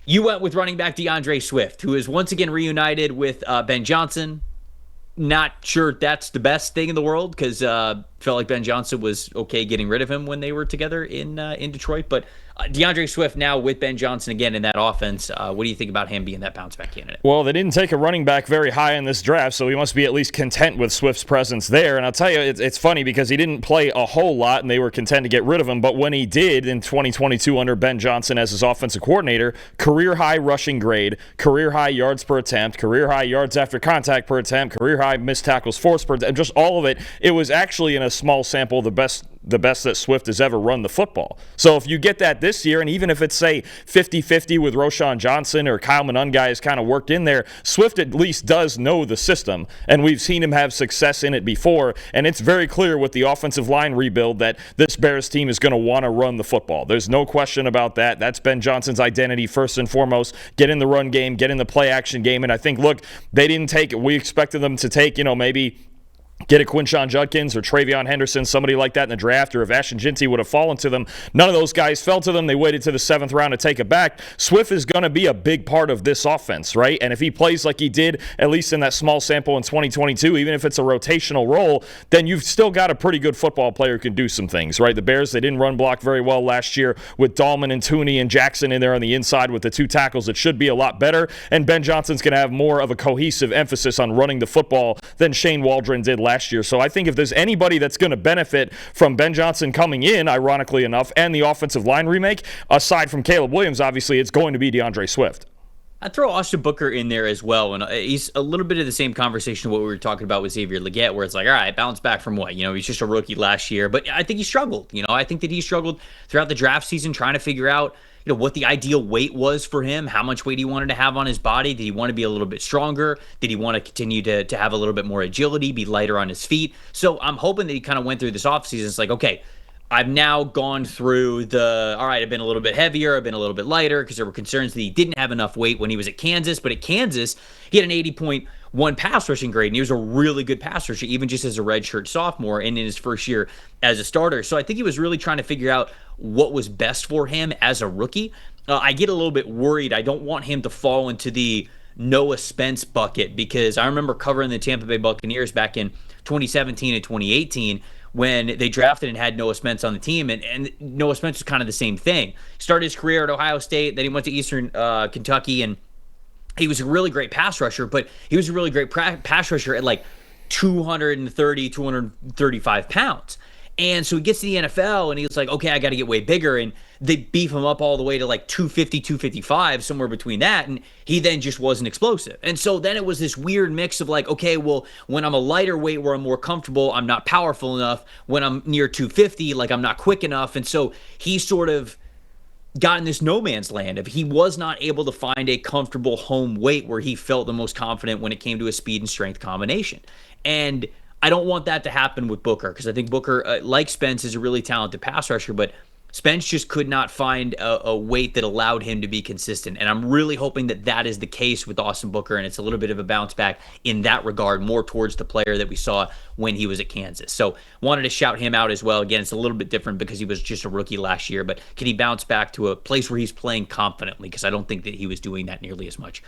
You went with running back DeAndre Swift, who is once again reunited with Ben Johnson. Not sure that's the best thing in the world because felt like Ben Johnson was okay getting rid of him when they were together in Detroit. But DeAndre Swift now with Ben Johnson again in that offense. What do you think about him being that bounce back candidate? Well, they didn't take a running back very high in this draft, so he must be at least content with Swift's presence there. And I'll tell you, it's funny because he didn't play a whole lot, and they were content to get rid of him. But when he did in 2022 under Ben Johnson as his offensive coordinator, career-high rushing grade, career-high yards per attempt, career-high yards after contact per attempt, career-high missed tackles forced per attempt, just all of it. It was actually in a small sample the best that Swift has ever run the football. So if you get that this year, and even if it's, say, 50-50 with Roschon Johnson or Kyle Monangai has kind of worked in there, Swift at least does know the system, and we've seen him have success in it before, and it's very clear with the offensive line rebuild that this Bears team is going to want to run the football. There's no question about that. That's Ben Johnson's identity first and foremost. Get in the run game, get in the play action game, and I think, look, they didn't take it. We expected them to take, maybe get a Quinshon Judkins or Travion Henderson, somebody like that in the draft, or if Ashton Ginty would have fallen to them. None of those guys fell to them. They waited to the 7th round to take it back. Swift is going to be a big part of this offense, right? And if he plays like he did, at least in that small sample in 2022, even if it's a rotational role, then you've still got a pretty good football player who can do some things, right? The Bears, they didn't run block very well last year with Dahlman and Tooney and Jackson in there on the inside with the 2 tackles. It should be a lot better, and Ben Johnson's going to have more of a cohesive emphasis on running the football than Shane Waldron did last year. So I think if there's anybody that's going to benefit from Ben Johnson coming in, ironically enough, and the offensive line remake, aside from Caleb Williams, obviously, it's going to be DeAndre Swift. I'd throw Austin Booker in there as well, and he's a little bit of the same conversation what we were talking about with Xavier Legette, where it's like, all right, bounce back from what? He's just a rookie last year, but I think he struggled. I think that he struggled throughout the draft season trying to figure out what the ideal weight was for him, how much weight he wanted to have on his body. Did he want to be a little bit stronger? Did he want to continue to have a little bit more agility, be lighter on his feet? So I'm hoping that he kind of went through this offseason. It's like, okay, I've now gone through all right, I've been a little bit heavier, I've been a little bit lighter, because there were concerns that he didn't have enough weight when he was at Kansas. But at Kansas, he had an 80.1 pass rushing grade, and he was a really good pass rusher, even just as a redshirt sophomore and in his first year as a starter. So I think he was really trying to figure out what was best for him as a rookie. I get a little bit worried. I don't want him to fall into the Noah Spence bucket, because I remember covering the Tampa Bay Buccaneers back in 2017 and 2018 when they drafted and had Noah Spence on the team, and Noah Spence was kind of the same thing. Started his career at Ohio State, then he went to Eastern Kentucky, and he was a really great pass rusher, but he was a really great pass rusher at like 230, 235 pounds. And so he gets to the NFL, and he's like, okay, I got to get way bigger. And they beef him up all the way to like 250, 255, somewhere between that. And he then just wasn't explosive. And so then it was this weird mix of like, okay, well, when I'm a lighter weight where I'm more comfortable, I'm not powerful enough. When I'm near 250, like I'm not quick enough. And so he sort of got in this no man's land if he was not able to find a comfortable home weight where he felt the most confident when it came to a speed and strength combination. And I don't want that to happen with Booker, because I think Booker, like Spence, is a really talented pass rusher, but Spence just could not find a weight that allowed him to be consistent. And I'm really hoping that that is the case with Austin Booker, and it's a little bit of a bounce back in that regard, more towards the player that we saw when he was at Kansas. So wanted to shout him out as well. Again, it's a little bit different because he was just a rookie last year, but can he bounce back to a place where he's playing confidently? Because I don't think that he was doing that nearly as much